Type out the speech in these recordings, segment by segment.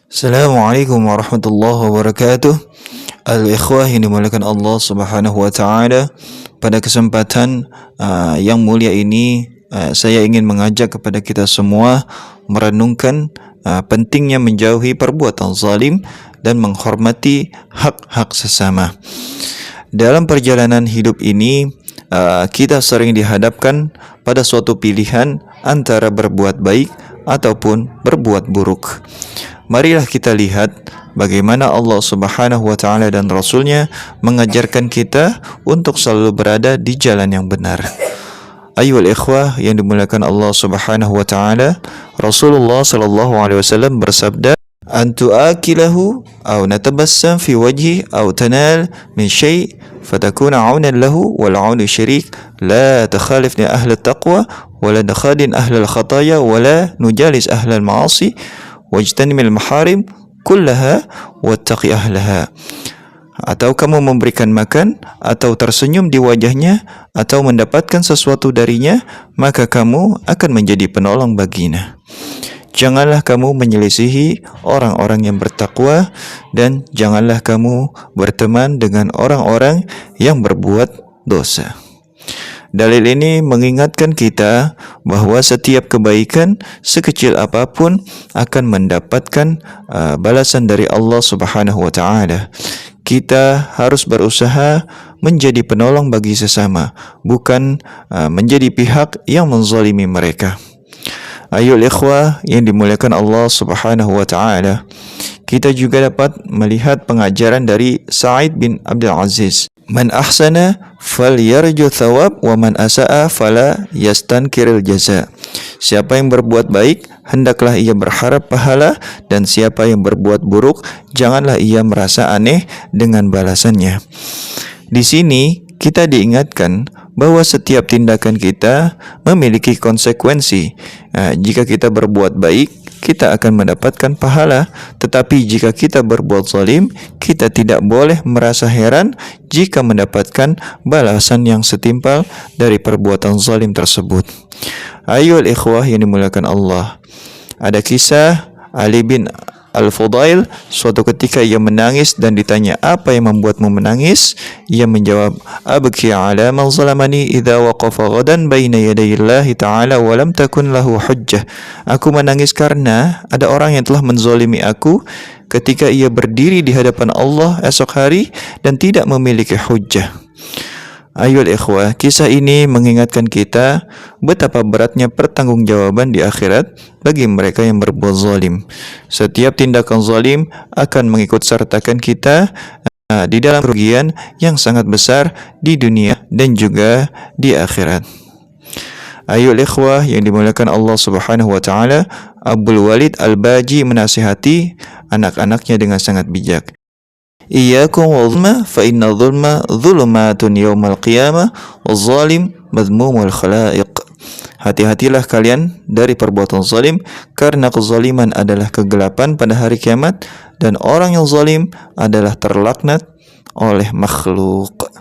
Assalamualaikum warahmatullahi wabarakatuh. Al-ikhwah yang dimuliakan Allah Subhanahu wa taala, pada kesempatan yang mulia ini saya ingin mengajak kepada kita semua merenungkan pentingnya menjauhi perbuatan zalim dan menghormati hak-hak sesama. Dalam perjalanan hidup ini kita sering dihadapkan pada suatu pilihan antara berbuat baik ataupun berbuat buruk. Marilah kita lihat bagaimana Allah Subhanahu wa taala dan Rasulnya mengajarkan kita untuk selalu berada di jalan yang benar. Ayyuhal ikhwah yang dimuliakan Allah Subhanahu wa taala, Rasulullah sallallahu alaihi wasallam bersabda, "Antu akilahu aw natabassam fi wajhi aw tanal min syai' fatakuna 'aunan lahu wal 'aunu syirik la takhalifni ahli taqwa wa la nakhadin ahli al-khataya wa la nujalis ahli al-ma'asi wajtanimil maharim kullaha wattaqi ahlaha." Atau kamu memberikan makan, atau tersenyum di wajahnya, atau mendapatkan sesuatu darinya, maka kamu akan menjadi penolong baginya. Janganlah kamu menyelisihi orang-orang yang bertakwa, dan janganlah kamu berteman dengan orang-orang yang berbuat dosa. Dalil ini mengingatkan kita bahwa setiap kebaikan sekecil apapun akan mendapatkan balasan dari Allah Subhanahu wa taala. Kita harus berusaha menjadi penolong bagi sesama, bukan menjadi pihak yang menzalimi mereka. Ayo ikhwah yang dimuliakan Allah Subhanahu wa taala, kita juga dapat melihat pengajaran dari Sa'id bin Abdul Aziz. Man ahsana falyarju thawab wa man asa'a fala yastankiril jaza. Siapa yang berbuat baik, hendaklah ia berharap pahala, dan siapa yang berbuat buruk, janganlah ia merasa aneh dengan balasannya. Di sini kita diingatkan bahwa setiap tindakan kita memiliki konsekuensi. Jika kita berbuat baik, kita akan mendapatkan pahala. Tetapi jika kita berbuat zalim, kita tidak boleh merasa heran jika mendapatkan balasan yang setimpal dari perbuatan zalim tersebut. Ayo ikhwah yang dimuliakan Allah, ada kisah Ali bin Al-Fudail. Suatu ketika ia menangis dan ditanya, apa yang membuatmu menangis? Ia menjawab, abki ala man zalamani idza waqafa ghadan baina yadayillahi ta'ala wa lam takun lahu hujjah. Aku menangis karena ada orang yang telah menzalimi aku ketika ia berdiri di hadapan Allah esok hari dan tidak memiliki hujjah. Ayolah ikhwah, kisah ini mengingatkan kita betapa beratnya pertanggungjawaban di akhirat bagi mereka yang berbuat zalim. Setiap tindakan zalim akan mengikut sertakan kita di dalam kerugian yang sangat besar di dunia dan juga di akhirat. Ayolah ikhwah yang dimuliakan Allah Subhanahu wa taala, Abdul Walid Al-Baji menasihati anak-anaknya dengan sangat bijak. Iyyakum wal-zulma fa inna zulma dhulumatun yaumal qiyamah waz-zalim madhmumul khalaiq. Hati-hatilah kalian dari perbuatan zalim, karena kezaliman adalah kegelapan pada hari kiamat, dan orang yang zalim adalah terlaknat oleh makhluk.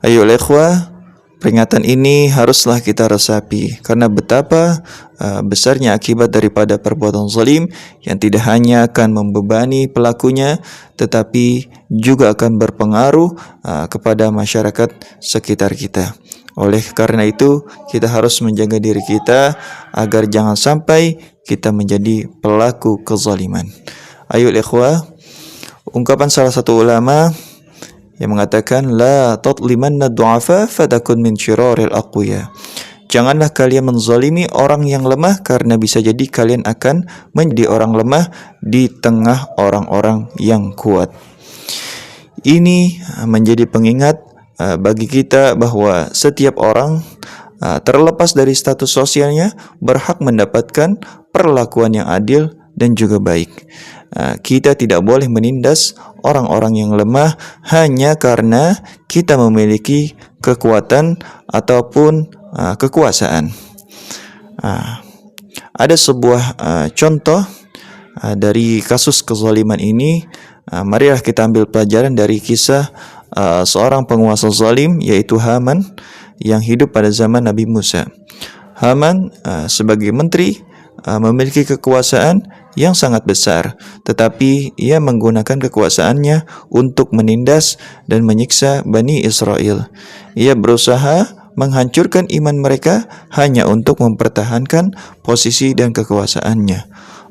Ayo ikhwah, peringatan ini haruslah kita resapi, karena betapa besarnya akibat daripada perbuatan zalim yang tidak hanya akan membebani pelakunya, tetapi juga akan berpengaruh kepada masyarakat sekitar kita. Oleh karena itu, kita harus menjaga diri kita agar jangan sampai kita menjadi pelaku kezaliman. Ayo ikhwah, ungkapan salah satu ulama yang mengatakan, la tatlimanna du'afa fatakun min syiraril aqwiya. Janganlah kalian menzalimi orang yang lemah, karena bisa jadi kalian akan menjadi orang lemah di tengah orang-orang yang kuat. Ini menjadi pengingat bagi kita bahwa setiap orang terlepas dari status sosialnya berhak mendapatkan perlakuan yang adil dan juga baik. Kita tidak boleh menindas orang-orang yang lemah hanya karena kita memiliki kekuatan ataupun kekuasaan. Ada sebuah contoh dari kasus kezaliman ini. Marilah kita ambil pelajaran dari kisah seorang penguasa zalim, yaitu Haman, yang hidup pada zaman Nabi Musa. Haman sebagai menteri memiliki kekuasaan yang sangat besar, tetapi ia menggunakan kekuasaannya untuk menindas dan menyiksa Bani Israel. Ia berusaha menghancurkan iman mereka hanya untuk mempertahankan posisi dan kekuasaannya.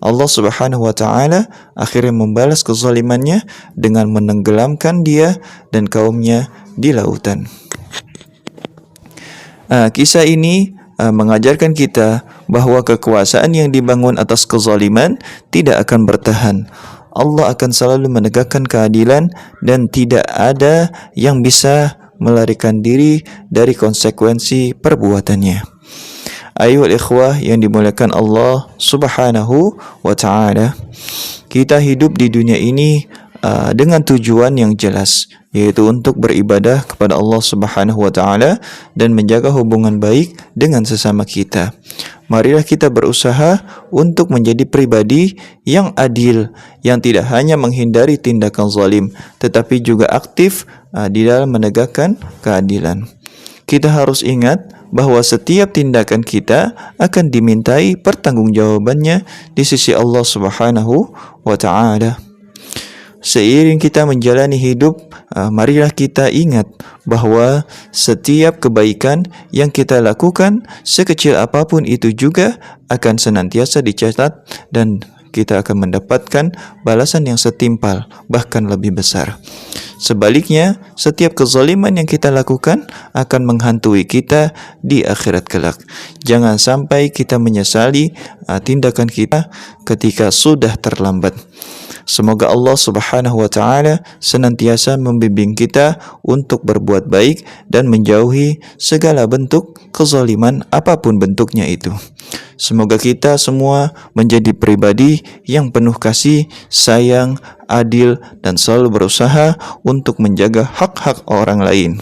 Allah Subhanahu wa taala akhirnya membalas kezalimannya dengan menenggelamkan dia dan kaumnya di lautan. Kisah ini mengajarkan kita bahwa kekuasaan yang dibangun atas kezaliman tidak akan bertahan. Allah akan selalu menegakkan keadilan dan tidak ada yang bisa melarikan diri dari konsekuensi perbuatannya. Ayuhal ikhwah yang dimuliakan Allah Subhanahu wa taala, kita hidup di dunia ini dengan tujuan yang jelas, yaitu untuk beribadah kepada Allah Subhanahu wa taala dan menjaga hubungan baik dengan sesama kita. Marilah kita berusaha untuk menjadi pribadi yang adil, yang tidak hanya menghindari tindakan zalim, tetapi juga aktif di dalam menegakkan keadilan. Kita harus ingat bahwa setiap tindakan kita akan dimintai pertanggungjawabannya di sisi Allah Subhanahu wa taala. Seiring kita menjalani hidup, marilah kita ingat bahwa setiap kebaikan yang kita lakukan, sekecil apapun itu juga akan senantiasa dicatat dan kita akan mendapatkan balasan yang setimpal, bahkan lebih besar. Sebaliknya, setiap kezaliman yang kita lakukan akan menghantui kita di akhirat kelak. Jangan sampai kita menyesali tindakan kita ketika sudah terlambat. Semoga Allah Subhanahu wa taala senantiasa membimbing kita untuk berbuat baik dan menjauhi segala bentuk kezaliman apapun bentuknya itu. Semoga kita semua menjadi pribadi yang penuh kasih, sayang, adil, dan selalu berusaha untuk menjaga hak-hak orang lain.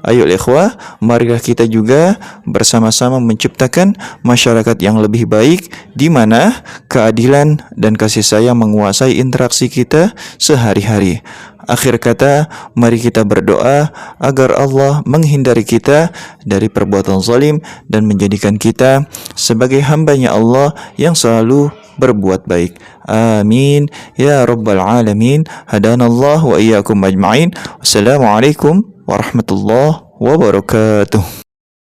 Ayo ikhwah, marilah kita juga bersama-sama menciptakan masyarakat yang lebih baik di mana keadilan dan kasih sayang menguasai interaksi kita sehari-hari. Akhir kata, mari kita berdoa agar Allah menghindari kita dari perbuatan zalim dan menjadikan kita sebagai hamba-Nya Allah yang selalu berbuat baik. Amin ya rabbal alamin. Hadanallahu wa iyyakum ajma'in. Wassalamualaikum warahmatullahi wabarakatuh.